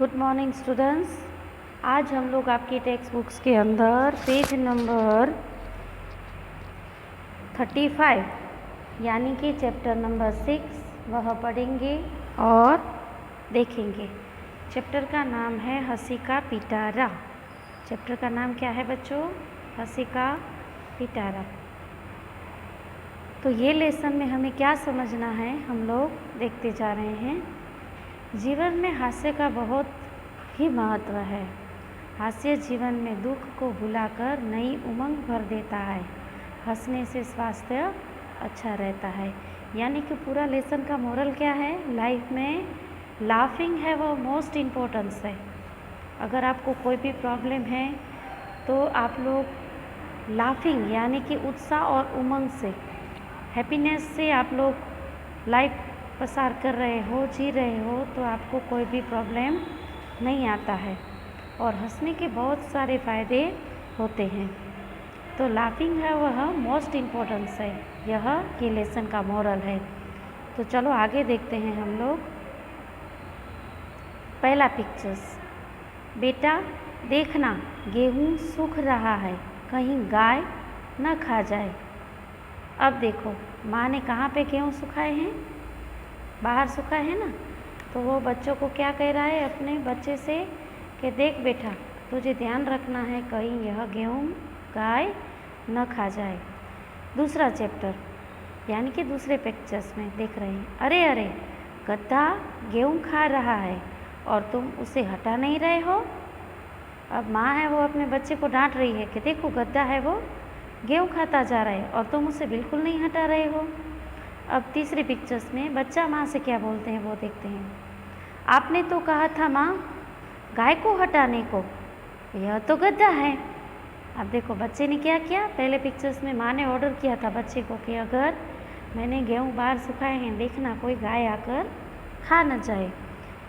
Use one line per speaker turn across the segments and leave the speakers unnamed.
Good morning students. आज हम लोग आपकी टेक्स्ट बुक्स के अंदर पेज नंबर 35 यानी कि चैप्टर नंबर 6 वह पढ़ेंगे और देखेंगे। चैप्टर का नाम है हंसी का पिटारा। चैप्टर का नाम क्या है बच्चों? हंसी का पिटारा। तो ये लेसन में हमें क्या समझना है हम लोग देखते जा रहे हैं। जीवन में हास्य का बहुत ही महत्व है। हास्य जीवन में दुख को भुलाकर नई उमंग भर देता है। हंसने से स्वास्थ्य अच्छा रहता है। यानी कि पूरा लेसन का मोरल क्या है? लाइफ में लाफिंग है वो मोस्ट इम्पोर्टेंस है। अगर आपको कोई भी प्रॉब्लम है तो आप लोग लाफिंग यानी कि उत्साह और उमंग से, हैप्पीनेस से आप लोग लाइफ पसार कर रहे हो, जी रहे हो, तो आपको कोई भी प्रॉब्लम नहीं आता है। और हंसने के बहुत सारे फ़ायदे होते हैं। तो लाफिंग है वह मोस्ट इम्पोर्टेंस है। यह कि लेसन का मोरल है। तो चलो आगे देखते हैं हम लोग। पहला पिक्चर्स। बेटा देखना, गेहूँ सूख रहा है, कहीं गाय न खा जाए। अब देखो, माँ ने कहाँ पे गेहूँ सुखाए हैं? बाहर सूखा है ना। तो वो बच्चों को क्या कह रहा है अपने बच्चे से कि देख बेटा, तुझे ध्यान रखना है कहीं यह गेहूँ गाय न खा जाए। दूसरा चैप्टर यानी कि दूसरे पिक्चर्स में देख रहे हैं। अरे अरे, गधा गेहूँ खा रहा है और तुम उसे हटा नहीं रहे हो। अब माँ है वो अपने बच्चे को डांट रही है कि देखो गधा है वो गेहूँ खाता जा रहा है और तुम उसे बिल्कुल नहीं हटा रहे हो। अब तीसरी पिक्चर्स में बच्चा माँ से क्या बोलते हैं वो देखते हैं। आपने तो कहा था माँ गाय को हटाने को, यह तो गधा है। अब देखो बच्चे ने क्या किया। पहले पिक्चर्स में माँ ने ऑर्डर किया था बच्चे को कि अगर मैंने गेहूँ बाहर सुखाए हैं, देखना कोई गाय आकर खा न जाए।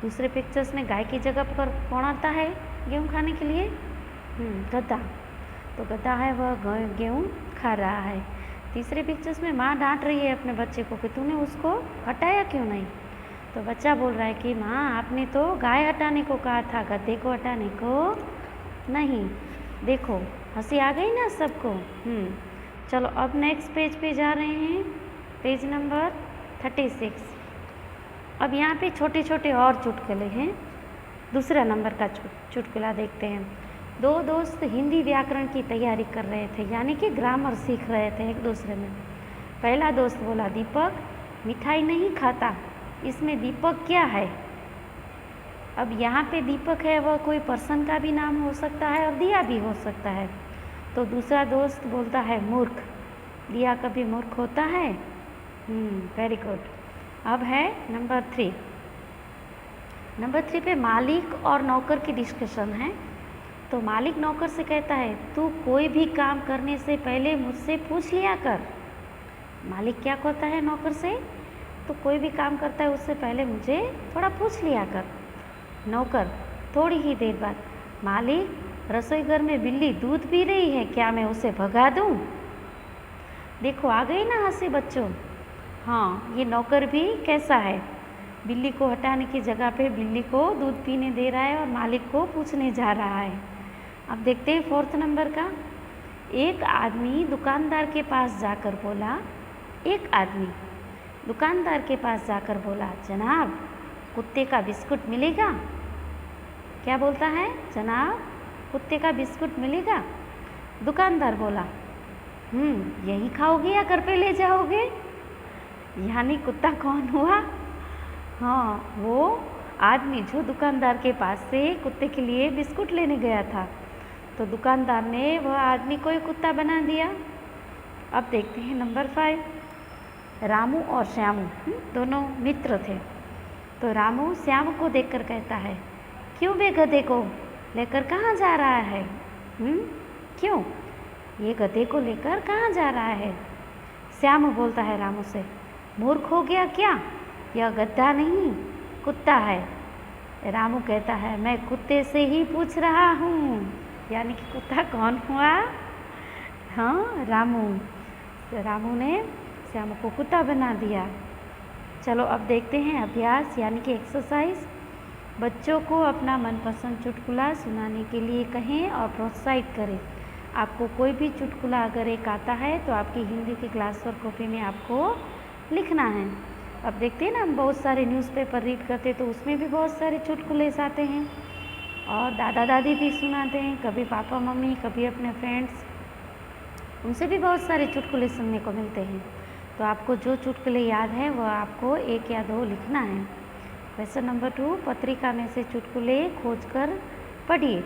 दूसरे पिक्चर्स में गाय की जगह पर कौन आता है गेहूँ खाने के लिए? गधा। तो गधा है वह गेहूँ खा रहा है। तीसरे पिक्चर्स में माँ डांट रही है अपने बच्चे को कि तूने उसको हटाया क्यों नहीं। तो बच्चा बोल रहा है कि माँ आपने तो गाय हटाने को कहा था, गधे को हटाने को नहीं। देखो हंसी आ गई ना सबको। चलो अब नेक्स्ट पेज पे जा रहे हैं, पेज नंबर 36। अब यहाँ पे छोटे छोटे और चुटकुले हैं। दूसरा नंबर का चुटकुला देखते हैं। दो दोस्त हिंदी व्याकरण की तैयारी कर रहे थे, यानी कि ग्रामर सीख रहे थे एक दूसरे में। पहला दोस्त बोला, दीपक मिठाई नहीं खाता, इसमें दीपक क्या है? अब यहाँ पे दीपक है वह कोई पर्सन का भी नाम हो सकता है और दिया भी हो सकता है। तो दूसरा दोस्त बोलता है मूर्ख, दिया कभी मूर्ख होता है? Very good. अब है नंबर 3। नंबर 3 पे मालिक और नौकर की डिस्कशन है। तो मालिक नौकर से कहता है, तू कोई भी काम करने से पहले मुझसे पूछ लिया कर। मालिक क्या कहता है नौकर से? तो कोई भी काम करता है उससे पहले मुझे थोड़ा पूछ लिया कर। नौकर थोड़ी ही देर बाद, मालिक रसोई घर में बिल्ली दूध पी रही है, क्या मैं उसे भगा दूँ? देखो आ गई ना हंसी बच्चों। हाँ, ये नौकर भी कैसा है, बिल्ली को हटाने की जगह पे बिल्ली को दूध पीने दे रहा है और मालिक को पूछने जा रहा है। अब देखते हैं 4th नंबर का। एक आदमी दुकानदार के पास जाकर बोला, एक आदमी दुकानदार के पास जाकर बोला, जनाब कुत्ते का बिस्कुट मिलेगा? क्या बोलता है? जनाब कुत्ते का बिस्कुट मिलेगा? दुकानदार बोला, यही खाओगे या घर पे ले जाओगे? यानी कुत्ता कौन हुआ? हाँ, वो आदमी जो दुकानदार के पास से कुत्ते के लिए बिस्कुट लेने गया था। तो दुकानदार ने वह आदमी को एक कुत्ता बना दिया। अब देखते हैं नंबर 5। रामू और श्यामू दोनों मित्र थे। तो रामू श्यामू को देखकर कहता है, क्यों बे गधे को लेकर कहाँ जा रहा है? क्यों ये गधे को लेकर कहाँ जा रहा है? श्यामू बोलता है रामू से, मूर्ख हो गया क्या, यह गधा नहीं कुत्ता है। रामू कहता है, मैं कुत्ते से ही पूछ रहा हूँ। यानी कि कुत्ता कौन हुआ? हाँ, रामू ने श्यामू को कुत्ता बना दिया। चलो अब देखते हैं अभ्यास यानी कि एक्सरसाइज। बच्चों को अपना मनपसंद चुटकुला सुनाने के लिए कहें और प्रोत्साहित करें। आपको कोई भी चुटकुला अगर एक आता है तो आपकी हिंदी की क्लास वर्क कॉपी में आपको लिखना है। अब देखते हैं ना, हम बहुत सारे न्यूज़पेपर रीड करते तो उसमें भी बहुत सारे चुटकुले आते हैं और दादा दादी भी सुनाते हैं, कभी पापा मम्मी, कभी अपने फ्रेंड्स, उनसे भी बहुत सारे चुटकुले सुनने को मिलते हैं। तो आपको जो चुटकुले याद है वह आपको 1 या 2 लिखना है। क्वेश्चन नंबर 2, पत्रिका में से चुटकुले खोजकर पढ़िए।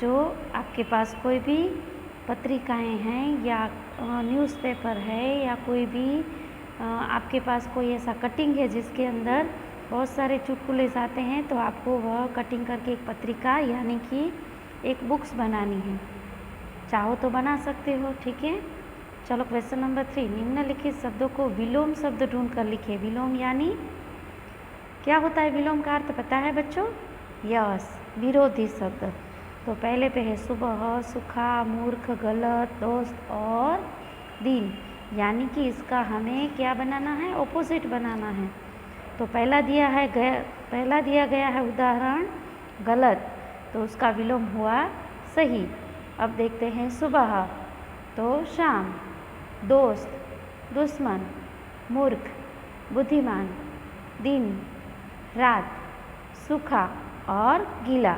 जो आपके पास कोई भी पत्रिकाएं हैं या न्यूज़पेपर है या कोई भी आपके पास कोई ऐसा कटिंग है जिसके अंदर बहुत सारे चुटकुले आते हैं, तो आपको वह कटिंग करके एक पत्रिका यानी कि एक बुक्स बनानी है। चाहो तो बना सकते हो, ठीक है। चलो क्वेश्चन नंबर 3, निम्नलिखित शब्दों को विलोम शब्द ढूंढ कर लिखिए। विलोम यानी क्या होता है? विलोम का अर्थ पता है बच्चों? यस, विरोधी शब्द। तो पहले पे है सुबह, सुखा, मूर्ख, गलत, दोस्त और दिन, यानी कि इसका हमें क्या बनाना है? ऑपोजिट बनाना है। तो पहला दिया गया है उदाहरण गलत, तो उसका विलोम हुआ सही। अब देखते हैं सुबह तो शाम, दोस्त दुश्मन, मूर्ख बुद्धिमान, दिन रात, सूखा और गीला।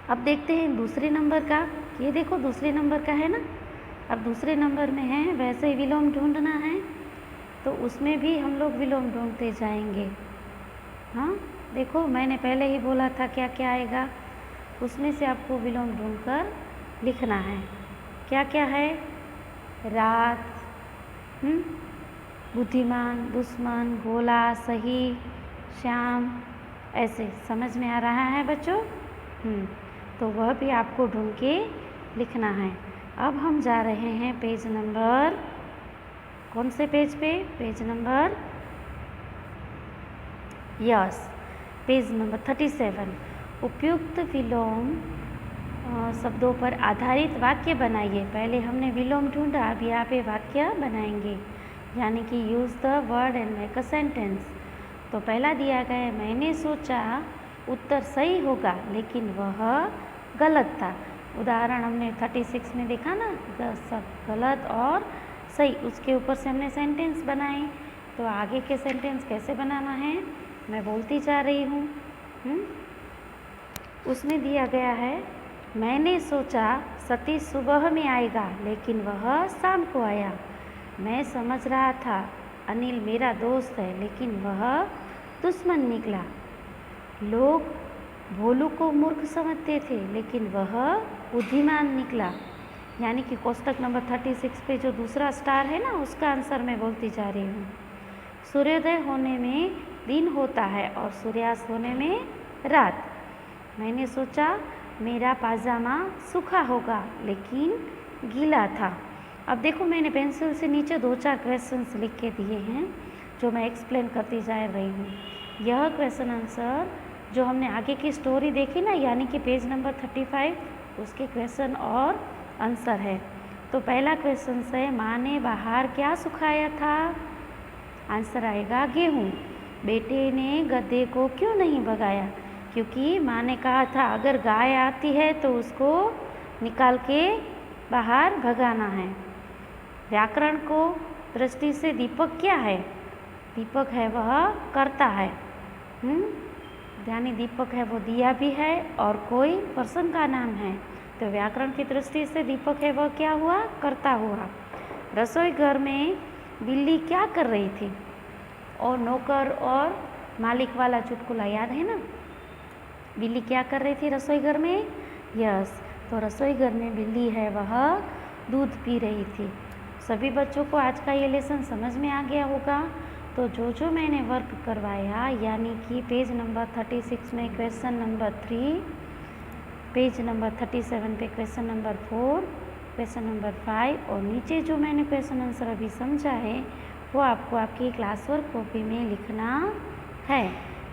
अब देखते हैं दूसरे नंबर का। ये देखो दूसरे नंबर का है ना। अब दूसरे नंबर में है वैसे ही विलोम ढूंढना है, तो उसमें भी हम लोग विलोम ढूंढते जाएंगे। हाँ देखो, मैंने पहले ही बोला था क्या क्या आएगा, उसमें से आपको विलोम ढूंढकर लिखना है। क्या क्या है? रात, बुद्धिमान, दुश्मन, गोला, सही, श्याम, ऐसे समझ में आ रहा है बच्चों? तो वह भी आपको ढूंढ के लिखना है। अब हम जा रहे हैं पेज नंबर, कौन से पेज पे? Page number page number 37। उपयुक्त विलोम शब्दों पर आधारित वाक्य बनाइए। पहले हमने विलोम ढूंढा, अब यहाँ पे वाक्य बनाएंगे, यानी कि use the word and make a sentence. तो पहला दिया गया है, मैंने सोचा उत्तर सही होगा लेकिन वह गलत था। उदाहरण हमने 36 में देखा ना, सब गलत और सही, उसके ऊपर से हमने सेंटेंस बनाए। तो आगे के सेंटेंस कैसे बनाना है मैं बोलती जा रही हूँ। उसमें दिया गया है, मैंने सोचा सतीश सुबह में आएगा लेकिन वह शाम को आया। मैं समझ रहा था अनिल मेरा दोस्त है लेकिन वह दुश्मन निकला। लोग भोलू को मूर्ख समझते थे लेकिन वह बुद्धिमान निकला। यानी कि कोष्टक नंबर 36 पे जो दूसरा स्टार है ना, उसका आंसर मैं बोलती जा रही हूँ। सूर्योदय होने में दिन होता है और सूर्यास्त होने में रात। मैंने सोचा मेरा पाजामा सूखा होगा लेकिन गीला था। अब देखो, मैंने पेंसिल से नीचे 2-4 क्वेश्चंस लिख के दिए हैं जो मैं एक्सप्लेन करती जा रही हूँ। यह क्वेश्चन आंसर जो हमने आगे की स्टोरी देखी ना, यानी कि पेज नंबर 35, उसके क्वेश्चन और आंसर है। तो पहला क्वेश्चन है, माँ ने बाहर क्या सुखाया था? आंसर आएगा गेहूँ। बेटे ने गधे को क्यों नहीं भगाया? क्योंकि माँ ने कहा था अगर गाय आती है तो उसको निकाल के बाहर भगाना है। व्याकरण को दृष्टि से दीपक क्या है? दीपक है वह करता है, यानी दीपक है वो दिया भी है और कोई पर्सन का नाम है। तो व्याकरण की दृष्टि से दीपक है वह क्या हुआ? करता हुआ। रसोई घर में बिल्ली क्या कर रही थी? और नौकर और मालिक वाला चुटकुला याद है ना? बिल्ली क्या कर रही थी रसोई घर में? यस, तो रसोई घर में बिल्ली है वह दूध पी रही थी। सभी बच्चों को आज का ये लेसन समझ में आ गया होगा। तो जो मैंने वर्क करवाया, यानी कि पेज नंबर 36 में क्वेश्चन नंबर 3, पेज नंबर 37 पे क्वेश्चन नंबर 4, क्वेश्चन नंबर 5 और नीचे जो मैंने क्वेश्चन आंसर अभी समझा है वो आपको आपकी क्लास वर्क कॉपी में लिखना है।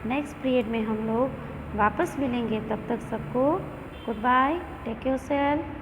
नेक्स्ट पीरियड में हम लोग वापस मिलेंगे, तब तक सबको गुड बाय, टेक योरसेल्फ।